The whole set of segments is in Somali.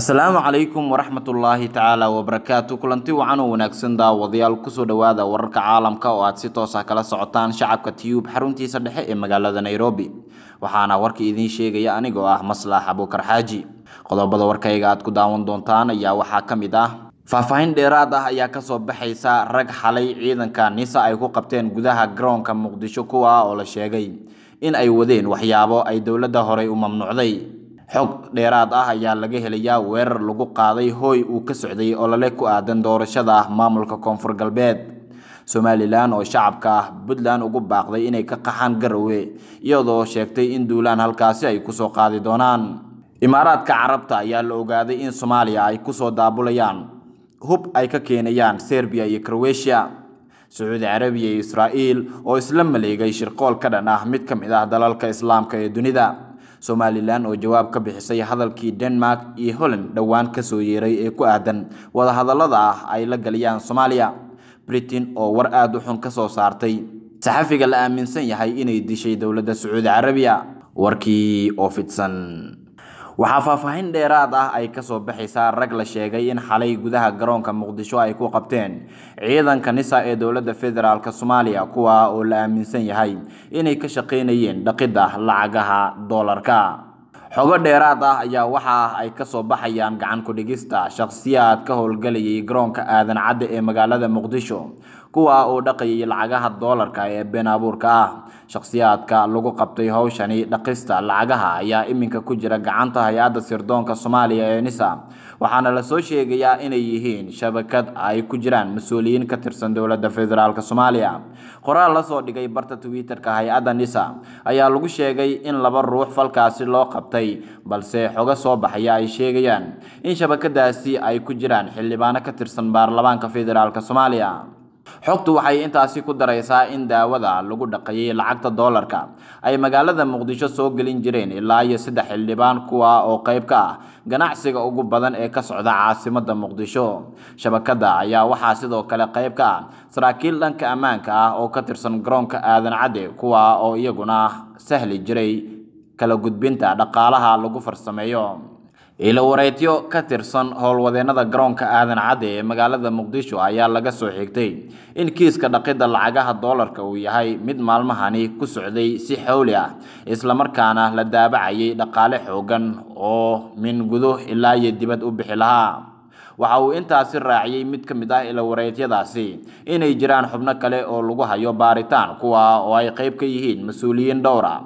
السلام عليكم ورحمة الله تعالى وبركاته. كلنتي وعنو وناكسن داوديال كسو دوادا ورك عالمka oo aad si toos ah kala socotaan shacabka tiyub xaruntiisa dhexe ee magaalada Nairobi. Waxaana warka idin sheegaya anigoo ah Maslax Abuukar Xaaji. Qodobada warkayga aad ku daawan doontaan ayaa waxaa kamid ah faahfaahin dheeraad ah ayaa ka soo baxaysa rag xalay ciidanka NISA ay ku qabteen gudaha garoonka Muqdisho kuwa oo la sheegay in ay wadeen waxyaabo ay dawladda hore u mamnuucday. xog dheeraad ah ayaa laga helayaa weerar lagu qaaday hooy uu ka socday oo lale ku aadan doorashada maamulka Koonfur Galbeed. Somaliland oo shacabka Puntland ugu baaqday inay ka qaxaan Garowe iyadoo sheegtay in duulaan halkaasi ay ku soo qaadi doonaan. Imaaraadka Carabta ayaa la ogaaday in Soomaaliya ay ku soo daabulayaan hub ay ka keenayaan Serbia iyo Croatia. Saudi Arabia iyo Israel oo isla maleegay shirqool ka dhan ah mid ka mid ah dalalka Islaamka ee dunida. Somaliland oo jawaab ka bixisay hadalkii Denmark iyo Holland dhawaan ka soo yeeray ee ku aadan wada hadallada ah ay la galiyaan Soomaaliya. Britain oo war aad u xun ka soo saartay saxafiga la aaminsan yahay inay dishay dawladda Saudi Arabia. Warkii oo fidsan waxaa faahfaahin dheeraad ah ay ka soo baxaysaa rag la sheegay in xalay gudaha garoonka Muqdisho ay ku qabteen ciidanka NISA ee dawladda federaalka Soomaaliya kuwa oo la aaminsan yahay inay ka shaqeynayeen dhaqida lacagaha doolarka. xogo dheeraad ah ayaa waxa ay ka soo baxayaan gacan ku dhigista shakhsiyaad ka howlgalayay garoonka aadan cadde ee magaalada Muqdisho kuwa oo dhaqayay lacagaha doolarka ee been abuurka ah. shakhsiyaadka lagu qabtay hawshani dhaqista lacagaha ayaa iminka ku jira gacanta hay'adda sirdoonka Soomaaliya ee NISA waxaana la soo sheegayaa inay yihiin shabakad ay ku jiraan mas'uuliyiin ka tirsan dawladda federaalka Soomaaliya. qoraal la soo dhigay barta Twitter-ka hay'adda NISA ayaa lagu sheegay in laba ruux falkaasi loo qabtay balse xogo soo baxaya ay sheegayaan in shabakadaasi ay ku jiraan xildhibaano ka tirsan baarlamaanka federaalka Soomaaliya. xogtu waxay intaasi ku daraysaa in daawada lagu dhaqayay lacagta doolarka ay magaalada Muqdisho soo gelin jireen ilaa iyo 3 xildhibaan kuwa oo qayb ka ah ganacsiga ugu badan ee ka socda caasimadda Muqdisho. shabakada ayaa waxaa sidoo kale qayb ka ah saraakiil dhanka ammaanka ah oo ka tirsan garoonka aadan cadde kuwa oo iyaguna sahli jiray kala gudbinta dhaqaalaha lagu farsameeyo. ilo wareetyo ka tirsan howlwadeenada garoonka aadan cadde ee magaalada Muqdisho ayaa laga soo xigtay in kiiska dhaqida lacagaha doolarka uu yahay mid maalmahani ku socday si xawli ah isla markaana la daabacayay dhaqaale xoogan oo min gudo ilaa iyo dibad u bixi lahaa. waxa uu intaasi raaciyay mid ka mid ah ilo wareetyadaasi inay jiraan xubno kale oo lagu hayo baaritaan kuwa oo ay qayb ka yihiin mas'uuliyiin dhowr ah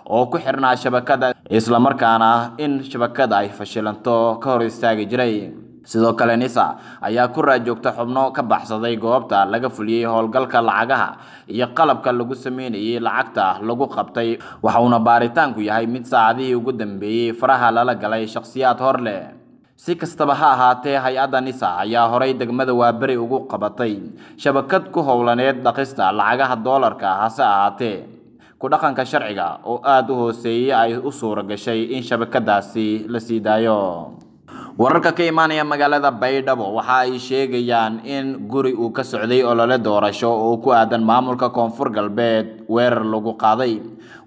oo ku xirnaa shabakada isla markaana in shabakada ay fashilanto ka hor istaagi jiray. sidoo kale NISA ayaa ku raajogta xubno ka baxsaday goobta laga fuliyay howlgalka lacagaha iyo qalabka lagu sameeyay lacagta lagu qabtay waxauna baaritaanku yahay mid saacadihii ugu dambeeyay faraha lala galay shakhsiyaad hor leh. si kastaba ha ahaatee hay'adda NISA ayaa horay degmada Waaberi ugu qabatay shabakad ku howlaneed dhaqista lacagaha doolarka hase ahaatee ku dhaqanka sharciga oo aad u hooseeyay ay u suura gashay in shabakadaasi la sii daayo. wararka ka imaanaya magaalada Baydhabo waxa ay sheegayaan in guri uu ka socday olole doorasho oo ku aadan maamulka Koonfur Galbeed weerar lagu qaaday.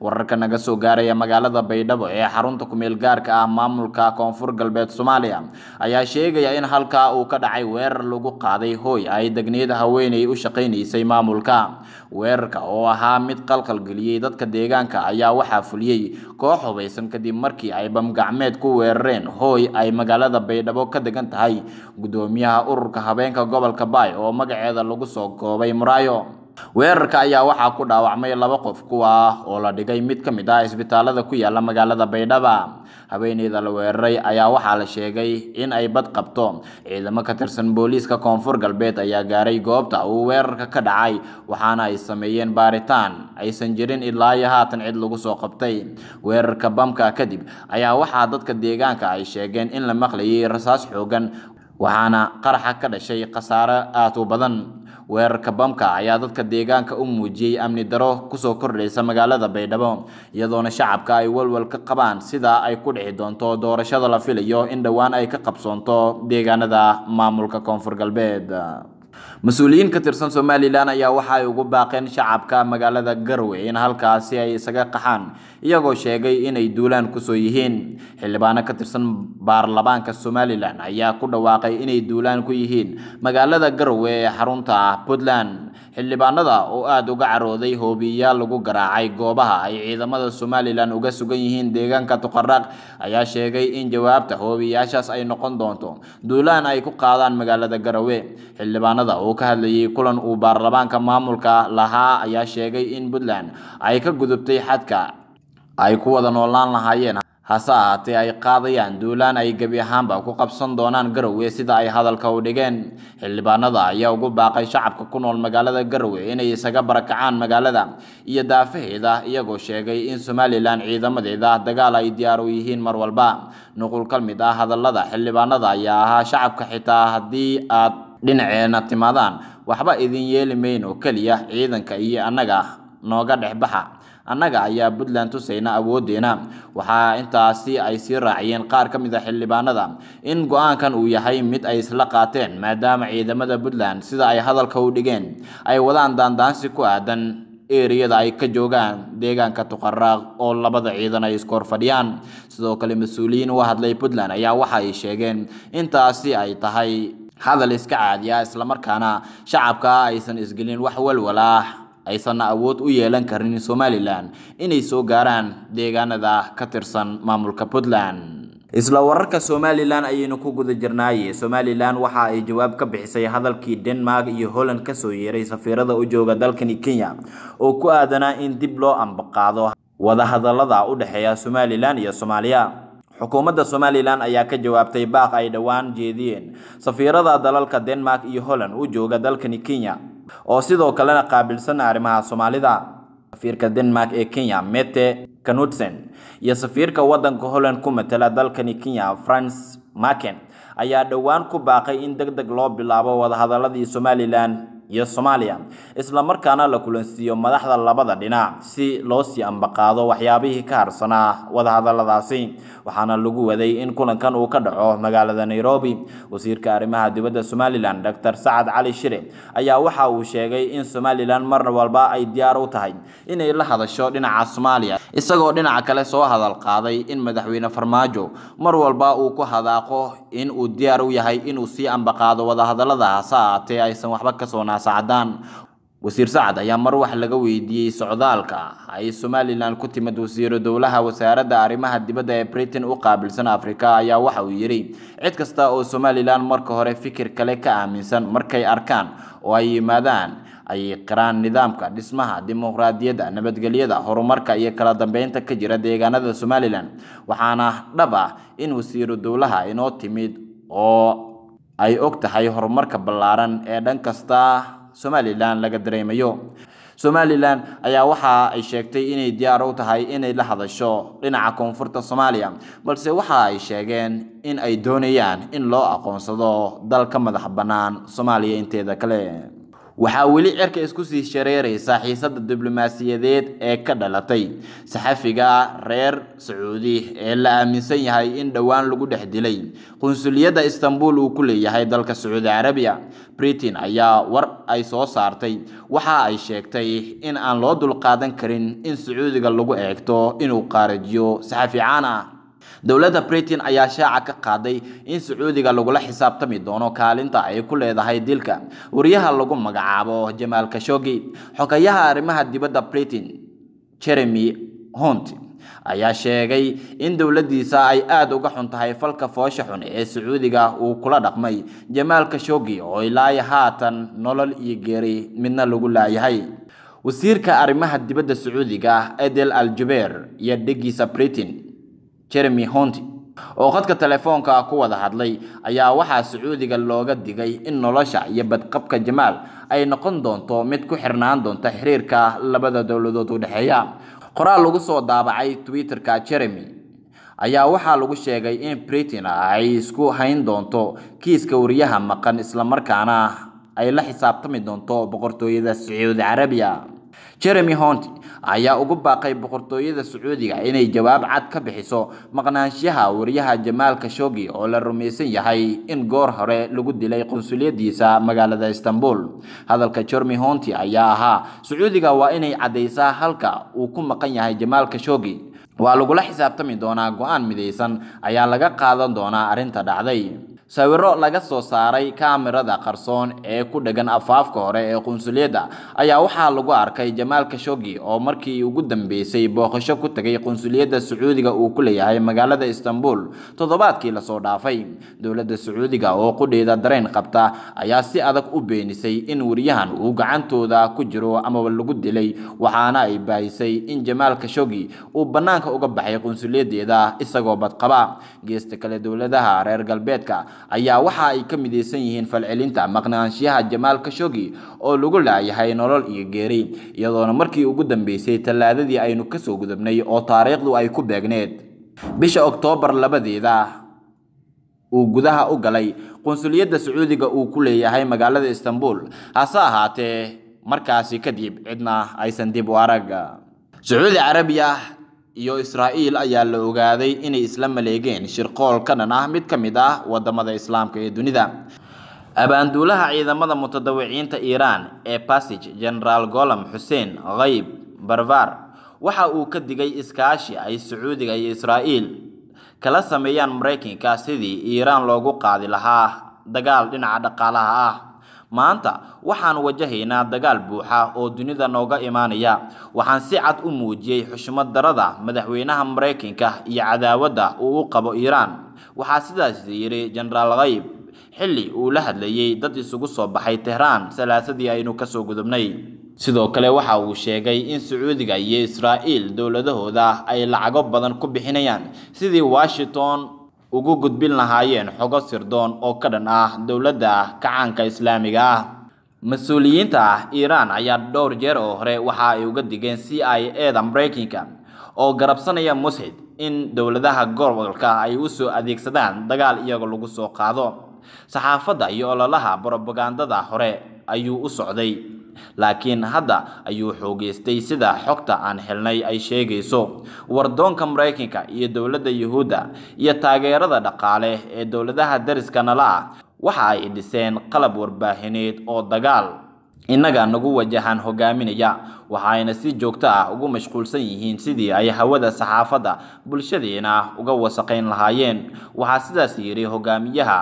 wararka naga soo gaaraya magaalada Baydhabo ee xarunta ku meel gaarka ah maamulka Koonfur Galbeed Soomaaliya ayaa sheegaya in halka uu ka dhacay weerar lagu qaaday hooy ay degneed haweeney u shaqeynaysay maamulka. weerarka oo ahaa mid qalqal galiyay dadka deegaanka ayaa waxa fuliyay koox hubeysan kadib markii ay bam gacmeed ku weerareen hooy ay magaalada Baydhabo ka degan tahay gudoomiyaha ururka habeenka gobolka Baay oo magaceeda lagu soo koobay Muraayo. weerarka ayaa waxa ku dhaawacmay 2 qof kuwa oo la dhigay mid ka mid ah isbitaalada ku yaala magaalada Baydhabo. haweeneyda la weeraray ayaa waxa la sheegay in ay bad qabto. ciidamo ka tirsan booliiska Koonfur Galbeed ayaa gaaray goobta uu weerarka ka dhacay waxaana ay sameeyeen baaritaan aysan jirin ilaa iyo haatan cid lagu soo qabtay. weerarka bamka kadib ayaa waxa dadka deegaanka ay sheegeen in la maqlayay rasaas xoogan waxaana qaraxa ka dhashay khasaare aad u badan. weerarka bamka ayaa dadka deegaanka u muujiyay amni daro ku soo kordhaysa magaalada Baydhabo iyadoona shacabka ay walwal ka qabaan sida ay ku dhici doonto doorashada la filayo in dhawaan ay ka qabsoonto deegaanada maamulka Koonfur Galbeed. mas-uuliyiin ka tirsan Somaliland ayaa waxa ay ugu baaqeen shacabka magaalada Garowe in halkaasi ay isaga qaxaan iyagoo sheegay inay duulaan ku soo yihiin. Xildhibaano ka tirsan baarlamaanka Somaliland ayaa ku dhawaaqay inay duulaan ku yihiin magaalada Garowe ee xarunta Puntland. Xildhibaanada oo aad uga carooday hoobiyaal lagu garaacay goobaha ay ciidamada Somaliland uga sugan yihiin deegaanka Tuqaraq ayaa sheegay in jawaabta hoobiyaashaas ay noqon doonto duulaan ay ku qaadaan magaalada Garowe. Xildhibaanada oo ka hadlayay kulan uu baarlamaanka maamulka lahaa ayaa sheegay in Puntland ay ka gudubtay xadka ay ku wada noolaan lahaayeen, hase ahaatee ay qaadayaan duulaan ay gebi ahaanba ku qabsan doonaan Garowe sida ay hadalka u dhigeen. Xildhibaanada ayaa ugu baaqay shacabka ku nool magaalada Garowe inay isaga barakacaan magaalada iyo daafaheeda iyagoo sheegay in Somaliland ciidamadeeda dagaal ay diyaar u yihiin mar walba. Nuqul ka mid ah hadallada xildhibaanada ayaa ahaa shacabka xitaa haddii aad dhinaceena timaadaan waxba idin yeeli mayno, kaliya ciidanka iyo annaga nooga dhexbaxa, annaga ayaa Puntland tusayna awoodeena. Waxaa intaasi ay sii raaciyeen qaar ka mid ah xildhibaanada in go'aankan uu yahay mid ay isla qaateen maadaama ciidamada Puntland sida ay hadalka u dhigeen ay wadaan daandaansi ku aadan eriyada ay ka joogaan deegaanka Tuqaraq oo labada ciidan ay iska hor fadhiyaan. Sidoo kale mas-uuliyiin u hadlay Puntland ayaa waxa ay sheegeen intaasi ay tahay hadal iska caadi ah isla markaana shacabka aysan isgelin wax walwala aysan awood u yeelan karin Somaliland inay soo gaaraan deegaanada ka tirsan maamulka Puntland. Isla wararka Somaliland ayaynu ku guda jirnay. Somaliland waxa ay jawaab ka bixisay hadalkii Denmark iyo Holland ka soo yeeray safiirada u jooga dalkani Kenya oo ku aadana in dib loo ambaqaado wada hadallada u dhaxeeya Somaliland iyo Soomaaliya. Xukuumadda Somaliland ayaa ka jawaabtay baaq ay dhawaan jeediyeen safiirada dalalka Denmark iyo Holland u jooga dalkani Kenya oo sidoo kalena qaabilsan arrimaha Soomaalida. Safiirka Denmark ee Kenya Mette Knudsen iyo safiirka wadanka Holland ku matala dalkani Kenya Frans Maken ayaa dhawaan ku baaqay in degdeg loo bilaabo wada hadaladii Somaliland iyo Soomaaliya isla markaana la kulansiiyo madaxda labada dhinac si loo sii ambaqaado waxyaabihii ka harsanaa wada hadaladaasi. waxaana lagu waday in kulankan uu ka dhaco magaalada Nairobi. wasiirka arrimaha dibadda Somaliland Dr. Sacad Cali Shire ayaa waxa uu sheegay in Somaliland mar walba ay diyaar u tahay inay la hadasho dhinaca Soomaaliya, isagoo dhinaca kale soo hadal qaaday in madaxweyne Farmaajo mar walba uu ku hadaaqo in uu diyaar u yahay inuu sii ambaqaado wada hadalada haasaatee aysan waxba ka soo naasacadaan. wasiir Sacad ayaa mar wax laga weydiiyay socdaalka ay Somaliland ku timid wasiir dowlaha wasaaradda arrimaha dibadda ee Britain u qaabilsan Afrika ayaa waxa uu yiri cid kasta oo Somaliland marka hore fikir kale ka aaminsan markay arkaan oo ay yimaadaan ay qiraan nidaamka dhismaha dimuqraadiyadda, nabadgelyada, horumarka iyo kala dambeynta ka jira deegaanada Somaliland. waxaana dhab ah in wasiir dowlaha inoo timid oo ay og tahay horumarka ballaaran ee dhan kasta Somaliland laga dareemayo. Somaliland ayaa waxa ay sheegtay inay diyaar u tahay inay la hadasho dhinaca koonfurta Soomaaliya, balse waxa ay sheegeen in ay doonayaan in loo aqoonsado dalka madax bannaan Soomaaliya inteeda kale. waxaa weli cirka isku sii shareeraysa xiisadda diblomaasiyadeed ee ka dhalatay saxafiga reer Sacuudi ee la aaminsan yahay in dhawaan lagu dhex dilay qunsuliyadda Istanbul uu ku leeyahay dalka Sacuudi Carabiya. Britain ayaa war ay soo saartay waxa ay sheegtay in aan loo dulqaadan karin in Sacuudiga lagu eegto inuu qaarajiyo saxafi caan ah. dowladda Britain ayaa shaaca ka qaaday in Sacuudiga lagula xisaabtami doono kaalinta ay ku leedahay dilka wariyaha lagu magacaabo Jamal Khashoggi. xogayaha arrimaha dibadda Britain Jeremy Hunt ayaa sheegay in dowladdiisa ay aad uga xun tahay falka foosha xun ee Sacuudiga uu kula dhaqmay Jamal Khashoggi oo ilaa haatan nolol iyo geeri midna lagu laayahay. wasiirka arrimaha dibadda Sacuudiga Adel Al-Jubeir iyo dhigiisa Britain Jeremy Hunt oo khadka telefoonka ku wada hadlay ayaa waxa Sacuudiga looga digay in nolosha iyo badqabka Jamal ay noqon doonto mid ku xirnaan doonta xiriirka labada dowladood u dhaxeeya. qoraal lagu soo daabacay Twitter-ka Jeremy ayaa waxa lagu sheegay in Britain ay isku hayn doonto kiiska wariyaha maqan isla markaana ay la xisaabtami doonto boqortooyada Sacuudi Carabiya. Jeremy Hunt ayaa ugu baaqay boqortooyada Sacuudiga inay jawaab cad ka bixiso maqnaanshaha wariyaha Jamal Khashoggi oo la rumaysan yahay in goor hore lagu dilay qunsuliyadiisa magaalada Istanbul. Hadalka Jeremy Hunt ayaa ahaa Sacuudiga waa inay cadeysaa halka uu ku maqan yahay Jamal Khashoggi. Waa lagula xisaabtami doonaa go'aan midaysan ayaa laga qaadan doonaa arrinta dhacday. Sawirro laga soo saaray kaamirada qarsoon ee ku dhagan afaafka hore ee qunsuliyadda ayaa waxaa lagu arkay Jamal Khashoggi oo markii ugu dambeysay booqasho ku tagay qunsuliyadda Sacuudiga uu ku leeyahay magaalada Istanbul toddobaadkii la soo dhaafay. Dowladda Sacuudiga oo qudheeda dareen qabta ayaa si adag u beenisay in wariyahan uu gacantooda ku jiro ama lagu dilay, waxaana ay baahisay in Jamal Khashoggi uu banaanka uga baxay qunsuliyadeeda isagoo badqaba. Geesta kale, dowladaha reer galbeedka ayaa waxa ay ka mideysan yihiin falcelinta maqnaanshaha Jamal Khashoggi oo lagu laayahay nolol iyo geeri, iyadoona markii ugu dambeysay talaadadii aynu ka soo gudubnay oo taariikhdu ay ku beegneed bisha Oktoobar 2 uu gudaha u galay qunsuliyadda Sacuudiga uu ku leeyahay magaalada Istanbul. Hase ahaatee markaasi kadib cidna aysan dib u arag. Sacuudi Carabiya iyo Israa'iil ayaa la ogaaday inay isla maleegeen shirqool ka dhan ah mid ka mid ah wadamada Islaamka ee dunida. Abaanduulaha ciidamada mutadawiciinta Iran ee Passage General Gholam Hussein Ghaib Barvar waxa uu ka digay iskaashi ay Sacuudiga iyo Israa'iil kala sameeyaan Mareykanka sidii Iran loogu qaadi lahaa dagaal dhinaca dhaqaalaha ah. Maanta waxaan wajahaynaa dagaal buuxa oo dunida nooga imaanaya. Waxaan si cad u muujiyay xushmad darada madaxweynaha Mareykanka iyo cadaawadda uu u qabo Iran. Waxaa sidaas yiri General Ghaib xilli uu la hadlayay dad isugu soo baxay Tehran salaasadii aynu ka soo gudubnay. Sidoo kale waxa uu sheegay in Sacuudiga iyo Israa'iil dowladahooda ay lacago badan ku bixinayaan sidii Washington ugu gudbin lahaayeen xogo sirdoon oo ka dhan ah dowladda kacaanka Islaamiga ah. Mas'uuliyiinta Iran ayaa dhowr jeer oo hore waxa ay uga digeen CIA-da Mareykanka oo garabsanaya Mossad in dowladaha gobolka ay u soo adeegsadaan dagaal iyaga lagu soo qaado. Saxaafadda iyo ololaha propagandada hore ayuu u socday, laakiin hadda ayuu xoogeystay sida xogta aan helnay ay sheegayso. Wardoonka Mareykanka iyo dowladda Yuhuudda iyo taageerada dhaqaale ee dowladaha dariska nala ah waxa ay dhiseen qalab warbaahineed oo dagaal inaga nagu wajahan hogaaminaya. Waxayna si joogto ah ugu mashquulsan yihiin sidii ay hawada saxaafadda bulshadeena uga wasaqayn lahaayeen. Waxaa sidaas yiri hogaamiyaha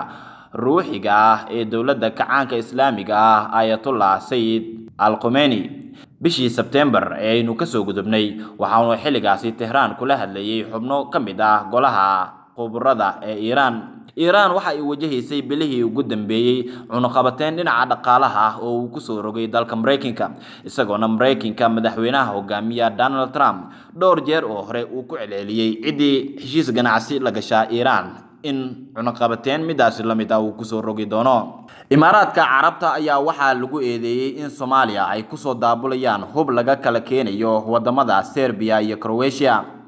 ruuxiga ah ee dowladda kacaanka Islaamiga ah Ayatollah Sayyid Al-Khamenei bishii September ee aynu ka soo gudubnay. Waxaanu xilligaasi Tehran kula hadlayay xubno ka mid ah golaha khubarada ee Iran waxa ay wajahaysay bilihii ugu dambeeyay cunaqabateyn dhinaca dhaqaalaha ah oo uu ku soo rogay dalka Mareykanka, isagoona Mareykanka madaxweynaha hogaamiya Donald Trump dhowr jeer oo hore uu ku celceliyay cidii heshiis ganacsi la gashaa Iran in cunaqabateyn midaas la mid ah uu ku soo rogi doono. Imaaraadka Carabta ayaa waxaa lagu eedeeyay in Soomaaliya ay ku soo daabulayaan hub laga kala keenayo wadamada Serbia iyo Croatia.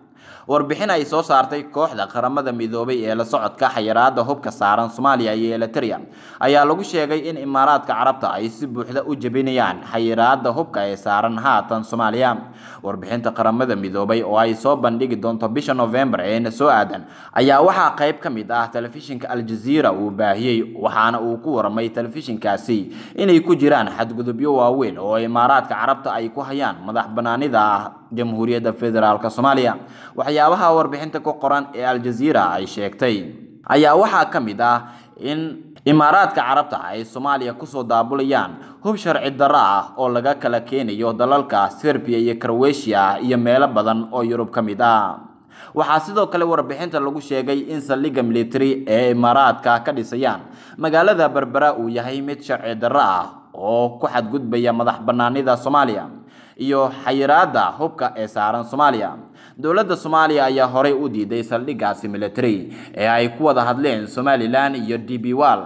Warbixin ay soo saartay kooxda qaramada midoobay ee la socodka xayiraadda hubka saaran Soomaaliya iyo Eritrea ayaa lagu sheegay in Imaaraadka Carabta ay si buuxda u jabinayaan xayiraadda hubka ee saaran haatan Soomaaliya. Warbixinta qaramada midoobay oo ay soo bandhigi doonto bisha November ee soo aadan ayaa waxaa qayb ka mid ah telefishinka Al Jazeera uu baahiyay, waxaana uu ku waramay telefishinkaasi inay ku jiraan xadgudubyo waaweyn oo Imaaraadka Carabta ay ku hayaan madax banaanida Jamhuuriyadda Federaalka Soomaaliya. Waxyaabaha warbixinta ku qoran ee Al Jazeera ay sheegtay ayaa waxaa ka mid ah in Imaaraadka Carabta ay Soomaaliya ku soo daabulayaan hub sharci darro ah oo laga kala keenayo dalalka Serbia iyo Croatia iyo meelo badan oo Yurub ka mid ah. Waxaa sidoo kale warbixinta lagu sheegay in saldhigga military ee Imaaraadka ka dhisayaan magaalada Berbera uu yahay mid sharci darro ah oo ku xadgudbaya madax banaanida Soomaaliya iyo xayiraadda hubka ee saaran Soomaaliya. Dowladda Soomaaliya ayaa horey u diiday saldhiggaasi military ee ay ku wada hadleen Somaliland iyo DP World,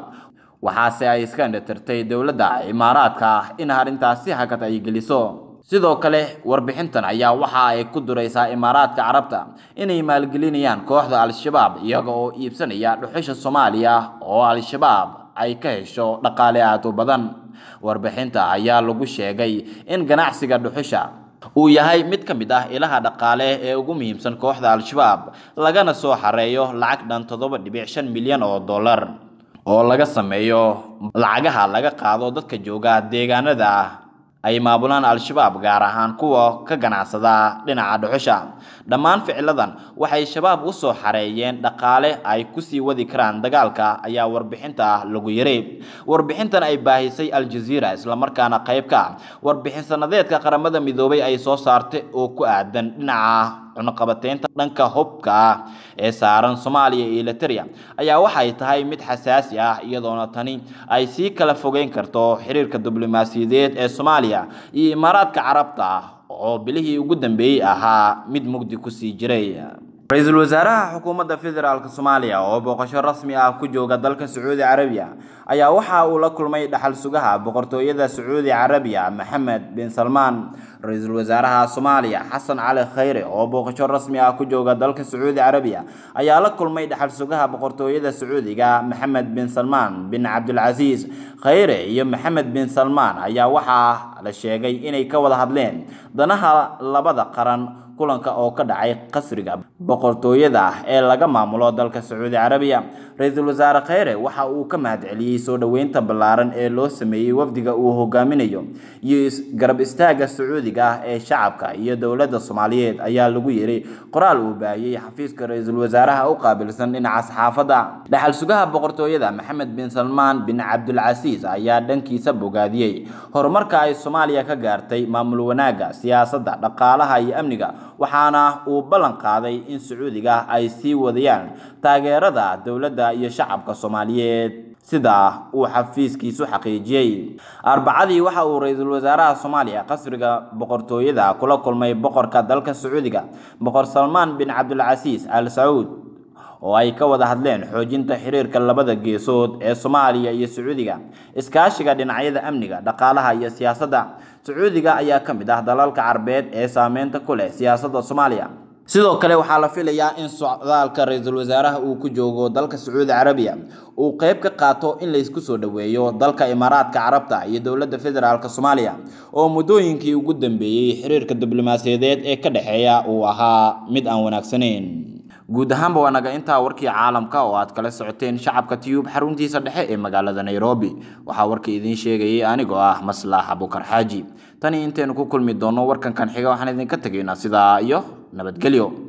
waxaase ay iska indhatirtay dowladda Imaaraadka in arrintaasi hakad ay geliso. Sidoo kale warbixintan ayaa waxa ay ku duraysaa Imaaraadka Carabta inay maalgelinayaan kooxda Al-Shabaab iyaga oo iibsanaya dhuxusha Soomaaliya oo Al-Shabaab ay ka hesho dhaqaale aad u badan. warbixinta ayaa lagu sheegay in ganacsiga dhuxusha uu yahay mid ka mid ah ilaha dhaqaale ee ugu muhiimsan kooxda Al-Shabaab lagana soo xareeyo lacag dhan 7.5 milyan oo dollar oo laga sameeyo lacagaha laga qaado dadka jooga deegaanada ay maamulaan Al-Shabaab gaar ahaan kuwa ka ganacsada dhinaca dhuxusha. Dhammaan ficiladan waxay shabaab u soo xareeyeen dhaqaale ay ku sii wadi karaan dagaalka ayaa warbixinta lagu yaray. Warbixintan ay baahisay Al Jazeera isla markaana qayb ka warbixin sanadeedka qaramada midoobay ay soo saartay oo ku aadan dhinaca cunaqabateynta dhanka hubka ee saaran Soomaaliya iyo Eritrea ayaa waxay tahay mid xasaasi ah iyadoona tani ay si kala fogeyn karto xiriirka diblomaasiyadeed ee Soomaaliya iyo Imaaraadka Carabta oo bilihii ugu dambeeyay ahaa mid mugdi ku sii jiray. Ra'iisul Wasaaraha Xukuumadda Federaalka Soomaaliya oo booqasho rasmi ah ku jooga dalka Sacuudi Carabiya ayaa waxa uu la kulmay dhaxal sugaha boqortooyada Sacuudi Carabiya Mohammed bin Salman. Ra'iisul Wasaaraha Soomaaliya Xasan Cali Khayre oo booqasho rasmi ah ku jooga dalka Sacuudi Carabiya ayaa la kulmay dhaxal sugaha boqortooyada Sacuudiga Mohammed bin Salman bin Abdul Aziz. Khayre iyo Mohammed bin Salman ayaa waxa la sheegay inay ka wada hadleen danaha labada qaran kulanka oo ka dhacay qasriga boqortooyada ee laga maamulo dalka Sacuudi Carabiya. Ra'iisul Wasaare Khayre waxa uu ka mahadceliyay soo dhaweynta ballaaran ee loo sameeyay wafdiga uu hogaaminayo iyo garab istaaga Sacuudiga ee shacabka iyo dawladda Soomaaliyeed ayaa lagu yeeray qoraal uu baahiyay xafiiska Ra'iisul Wasaaraha u qaabilsan dhinaca saxaafadda. Dhaxal sugaha boqortooyada Mohammed bin Salman bin Abdul Aziz ayaa dhankiisa bogaadiyay horumarka ay Soomaaliya ka gaartay maamul wanaaga, siyaasadda, dhaqaalaha iyo amniga, waxaana uu ballan qaaday in Sacuudiga ay sii wadayaan taageerada dawladda iyo shacabka Soomaaliyeed sida uu xafiiskiisu xaqiijiyay. Arbacadii waxa uu Ra'iisul Wasaaraha Soomaaliya qasriga boqortooyada kula kulmay boqorka dalka Sacuudiga Boqor Salman bin Abdul Aziz Al Saud oo ay ka wada hadleen xoojinta xiriirka labada geesood ee Soomaaliya iyo Sacuudiga, iskaashiga dhinacyada amniga, dhaqaalaha iyo siyaasadda. Sacuudiga ayaa ka mid ah dalalka Carbeed ee saameynta ku leh siyaasadda Soomaaliya. sidoo kale waxaa la filayaa in socdaalka Ra'iisul Wasaaraha uu ku joogo dalka Sacuudi Carabiya uu qayb ka qaato in la isku soo dhaweeyo dalka Imaaraadka Carabta iyo dawladda Federaalka Soomaaliya oo muddooyinkii ugu dambeeyay xiriirka diblomaasiyadeed ee ka dhaxeeya uu ahaa mid aan wanaagsaneyn. guud ahaanba waa naga intaa warkii caalamka oo aad kala socoteen shacabka Tube xaruntiisa dhexe ee magaalada Nairobi. waxaa warka idin sheegayay anigoo ah Maslax Abukar Xaaji. tani inteenu ku kulmi doono warkan kan xiga waxaan idin ka tageynaa sidaa iyo nabadgelyo.